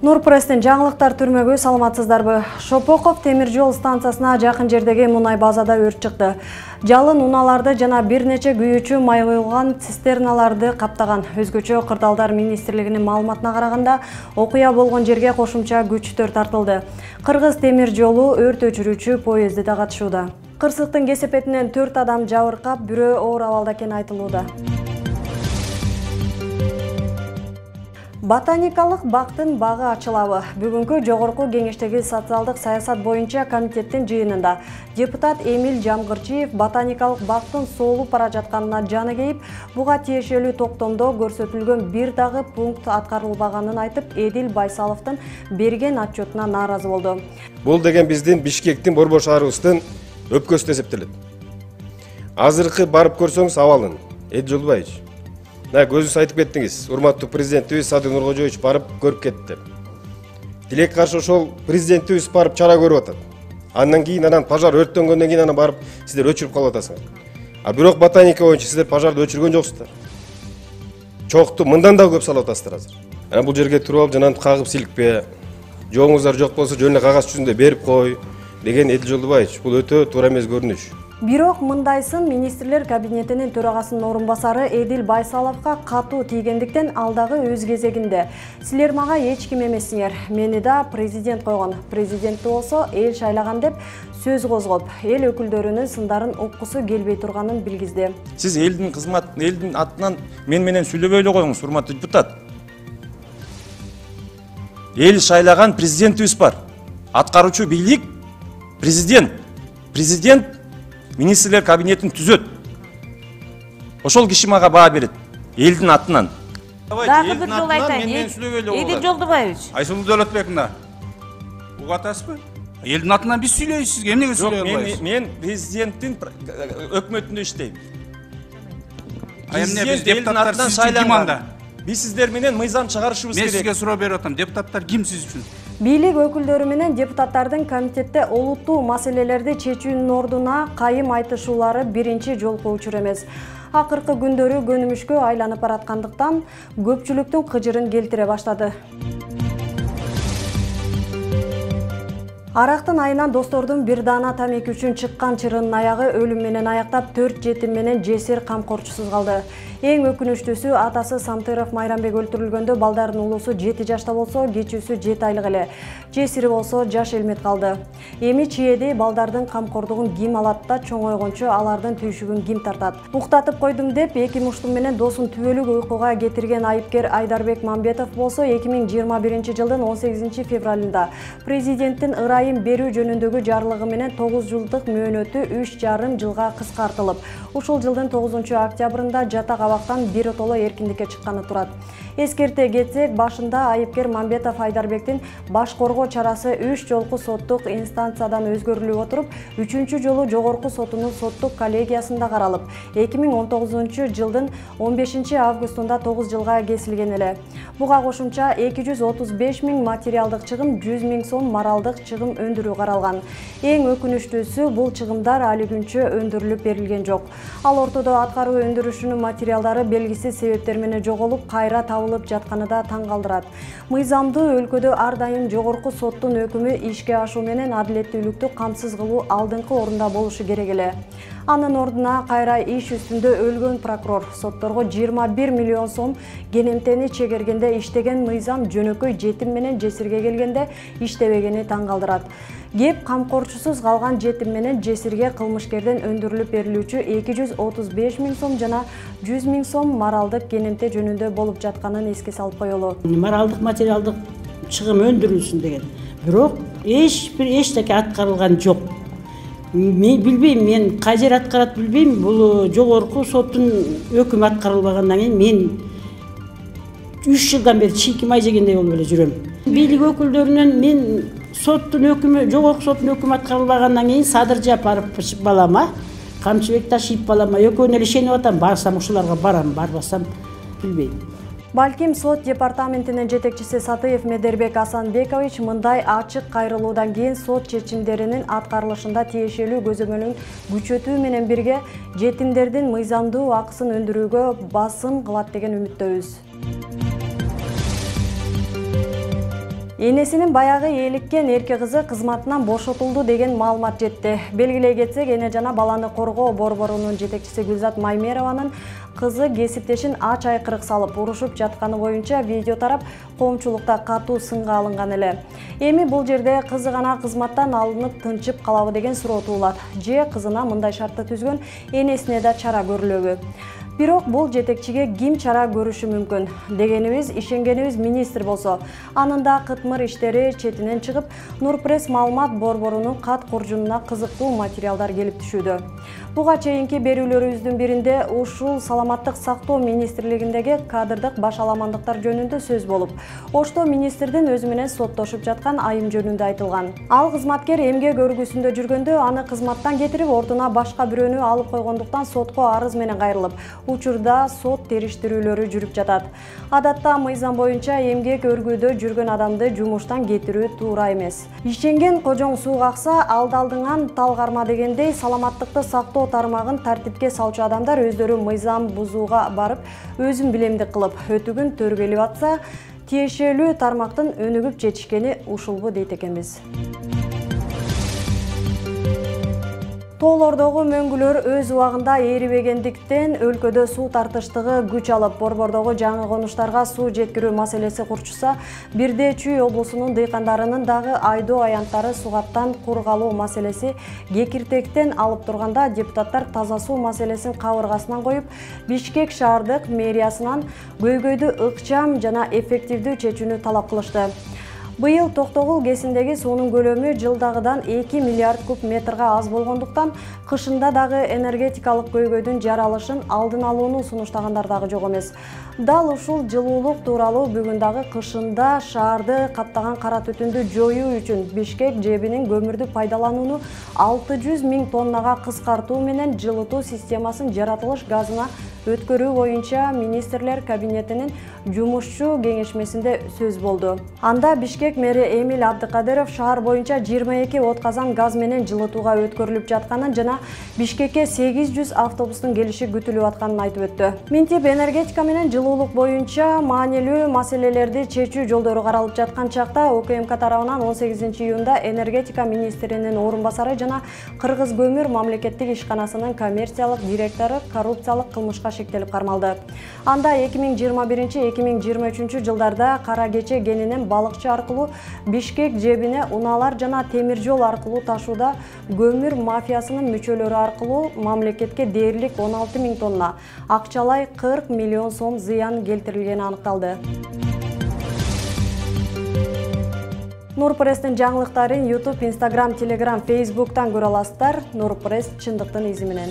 Нурпресстин жаңылыктар түрмөгү саламатсыздарбы. Шопоков темир жол станциясына жакын жердеги мунай базада өрт чыкты. Жалын унааларды жана бир нече күйүүчү май коюлган цистерналарды каптаган. Өзгөчө Кырдаалдар министрлигинин маалыматына караганда, окуя болгон жерге кошумча күчтөр тартылды. Кыргыз темир жолу өрт өчүрүүчү поезди да катышууда. Кырсыктын кесепетинен 4 адам жабыркап, бирөө оор абалда экени айтылууда. Ботаникалык бактын багы ачылабы. Бүгүнкү жогорку кеңештеги социалдык саясат боюнча комитеттин жыйынында депутат Эмиль Жамгырчиев ботаникалык бактын соолуп бара жатканына жаны кейип, буга тиешелүү токтомдо көрсөтүлгөн бир дагы пункт аткарылбаганын айтып, Эдил Байсаловдун берген отчетуна нааразы болду. Бул деген биздин Бишкектин борбор шаарыбыздын өпкөсү эсептелет. Азыркы барып көрсөңүз абалын, Эдил Жолдубаевич. Көзүңүз айтып кеттиңиз. Урматтуу президентибиз Садыр Нуркожоевич барып көрүп кетти. Тилек каршы ошол президентибиз барып чара көрүп атат. Андан кийин пожар өрттөнгөндөн кийин барып сиздер өчүрүп калып атасыңар. А бирок ботаника боюнча сиздер пожарды өчүргөн жоксуздар. Чокту мындан да көп салып атасыздар азыр. Бул жерге туруп алып жанан кагып силикпе. Жоңуңуздар жок болсо жөн эле кагаз жүзүндө берип кой деген Эдил Жолдубаевич. Бул өтө туура эмес көрүнүш. Бирок мындайсын министрлер кабинетинин төрагасынын орунбасары Эдил Байсаловго катуу тийгендиктен алдагы өз кезегинде силер мага эч ким эмессиңер, мени да президент койгон. Президентти болсо эл шайлаган деп сөз козгоп, эл өкүлдөрүнүн сындарын уккусу келбей турганын билгизди. Сиз элдин кызматын, элдин атынан менен сүйлөбөй эле коюңуз, урматтуу депутат. Эл шайлаган президентибиз бар. Аткаруучу бийлик президент. Министрлер кабинетин түзөт. Ошол киши мага баа берет. Элдин атынан. Дагы бир жолу айтайын. Эдил Жолдубаевич. Айсулуу Дөөлөтбековна. Угатасызбы? Элдин атынан биз сүйлөйбүз сизге. Эмнеге сүйлөй албайсыз? Мен президенттин өкмөтүндө иштейм. Эмне биз депутаттар сиз үчүн ким анда? Биз сиздер менен мыйзам чыгарышыбыз керек. Мен сизге суроо берип атам. Депутаттар ким сиз үчүн? Бийлик өкүлдөрү менен депутаттардын комитетте олуттуу маселелерди чечүүнүн ордуна кайым айтышуулары биринчи жолку учур эмес. Акыркы күндөрү көнүмүшкө айланып бараткандыктан көпчүлүктүн кыжырын келтире баштады. Арактын айынан достордун бир даана тамеки үчүн чыккан чырынын аягы өлүм менен аяктап 4 жетим менен жесир камкорчусуз калды. Эң өкүнүчтүүсү атасы Самтыров Майрамбек өлтүрүлгөндө балдардын улусу 7 жашта болсо, кичүүсү 7 айлык эле. Жесири болсо жаш элмет калды. Эми чиеди балдардын камкордугун ким алат да чоңойгончо алардын түйшүгүн ким тартат? Уктатып койдум деп 2 муштум менен досун түбөлүк уйкуга кетирген айыпкер Айдарбек Мамбетов болсо 2021 жылдын 18 февралында президенттин ырайым берүү жөнүндөгү жарлыгы менен 9 жылдык мөөнөтү 3,5 жылга кыскартылып, ушул жылдын 9 октябрында жатак абактан биротоло эркиндикке чыкканы турат. Эскерте кетсек, башында айыпкер Мамбетов Айдарбектин баш коргоо чарасы 3 жолку соттук инстанциядан өзгөрүлүп отуруп, 3-чү жолу жогорку сотунун соттук коллегиясында каралып, 2019 жылдын 15 августунда 9 жылга кесилген эле. Буга кошумча 235 000 материалдык чыгым, 100 000 сом моралдык чыгым өндүрүү каралган. Эң өкүнүчтүүсү, бул чыгымдар али күнчө өндүрүлүп берилген жок. Ал ортодо аткаруу өндүрүшүнүн материалдары белгисиз себептер менен жоголуп, кайра табылып жатканы да таң калтырат. Мыйзамдуу өлкөдө ар дайым жогорку соттун өкүмү ишке ашуу менен адилеттүүлүктү камсыз кылуу алдыңкы орунда болушу керек эле. Анын ордуна кайра иш үстүндө өлгөн прокурор сотторго 21 миллион сом кенемтени чегергенде иштеген мыйзам жөнөкөй жетим менен жесирге келгенде иштебегени таң калтырат. Кеп камкорчусуз калган жетим менен жесирге кылмышкерден өндүрүлүп берилүүчү 235 000 сом жана 100 000 сом моралдык кенемте жөнүндө болуп жатканын эске салып коелу. Моралдык материалдык чыгым өндүрүлсүн деген. Бирок эчтеке аткарылган жок. Мен билбейм, мен кай жер аткарат билбейм. Бул жогорку соттун өкүмү аткарылбагандан кийин мен 3 жылдан бери чийки май жегендей болуп эле жүрөм. Бийлик өкүлдөрүнөн мен соттун өкүмү, жогорку соттун өкүмү аткарылбагандан кийин Садыр Жапаров балама, Камчыбек Ташиев балама экөөнө эле ишенип атам. Барсам ушуларга барам, барбасам билбейм. Балким сот департаментинин жетекчиси Сатыев Медербек Асанбекович мындай ачык кайрылуудан кийин сот чечимдеринин аткарылышында тиешелүү көзөмөлүн күчөтүү менен бирге жетимдердин мыйзамдуу акысын өндүрүүгө басым кылат деген үмүттөбүз. Энесинин баягы ээликкен эрке кызы кызматынан бошотулду деген маалымат жетти. Белгилей кетсек, эне жана баланы коргоо борборунун жетекчиси Гүлзат Маймерованын кызы кесиптешин ач айкырык салып урушуп жатканы боюнча видео тарап, коомчулукта катуу сынга алынган эле. Эми бул жерде кызы гана кызматтан алынып тынчып калабы деген суроо туулат. Же кызына мындай шартты түзгөн энесине да чара көрүлөбү? Бирок бул жетекчиге ким чара көрүшү мүмкүн? Дегенибиз, ишенгенибиз министр болсо, анын да кытмыр иштери четинен чыгып, Нурпресс маалымат борборунун кат куржунуна кызыктуу материалдар келип түшүүдө. Буга чейинки берүүлөрүбүздүн биринде ушул саламаттык сактоо министрлигиндеги кадрдык башаламандыктар жөнүндө сөз болуп, ошто министрдин өзү менен соттошуп жаткан айым жөнүндө айтылган. Ал кызматкер эмгек өргүсүндө жүргөндө аны кызматтан кетирип, ордуна башка бирөөнү алып койгондуктан сотко арыз менен кайрылып, учурда сот териштирүүлөрү жүрүп жатат. Адатта мыйзам боюнча эмгек өргүүдө жүргөн адамды жумуштан кетирүү туура эмес. Ишенген кожоң суу какса, алдыңан тал карма дегендей, саламаттыкты сактоо тармагын тартипке салчу адамдар өздөрү мыйзам бузууга барып, өзүн билемдик кылып, өтүгүн төргөлүп атса, тиешелүү тармактын өнүгүп жетишкени ушулбу дейт экенбиз. Тоолордогу мөңгүлөр өз убагында эрибегендиктен өлкөдө суу тартыштыгы күч алып, борбордогу жаңы конуштарга суу жеткирүү маселеси курчуса, бирде Чүй облусунун дыйкандарынын дагы айдоо аянттары сугаттан кургалуу маселеси кекиртектен алып турганда, депутаттар таза суу маселесин кабыргасынан коюп, Бишкек шаардык мэриясынан көйгөйдү ыкчам жана эффективдүү чечүүнү талап кылышты. Быйыл Токтогул кесиндеги суунун көлөмү жылдагыдан 2 миллиард куб метрге аз болгондуктан, кышында дагы энергетикалык көйгөйдүн жаралышын алдын алууну сунуштагандар дагы жок эмес. Дал ушул жылуулук тууралуу бүгүн дагы кышында шаарды каптаган кара түтүндү жоюу үчүн Бишкек ЖЭБинин көмүрдү пайдаланууну 600 000 тоннага кыскартуу менен жылытуу системасын жаратылыш газына өткөрүү боюнча министрлер кабинетинин жумушчу кеңешмесинде сөз болду. Анда Бишкек мэри Эмиль Абдыкадыров шаар боюнча 22 отказан газ менен жылытууга өткөрүлүп жатканын жана Бишкекке 800 автобустун келиши күтүлүп атканын айтып өттү. Минтип энергетика менен жылуулук боюнча маанилүү маселелерди чечүү жолдору каралып жаткан чакта ОКМК тарабынан 18 июнда энергетика министринин орун басары жана Кыргыз көмүр мамлекеттик ишканасынын коммерциялык директору коррупциялык кылмышка шектелип кармалды. Анда 2021-2023 жылдарда Кара Кече кенинен балыкчы аркылуу Бишкек ЖЭБине унаалар жана темир жол аркылуу ташууда көмүр мафиясынын мүчөлөрү аркылуу мамлекетке дээрлик 16 000 тонна, акчалай 40 миллион сом зыян келтирилгени аныкталды. Нурпресстин жаңылыктарын YouTube, Instagram, Telegram, Facebook'tan көрө аласыздар. Нурпресс чындыктын изи менен.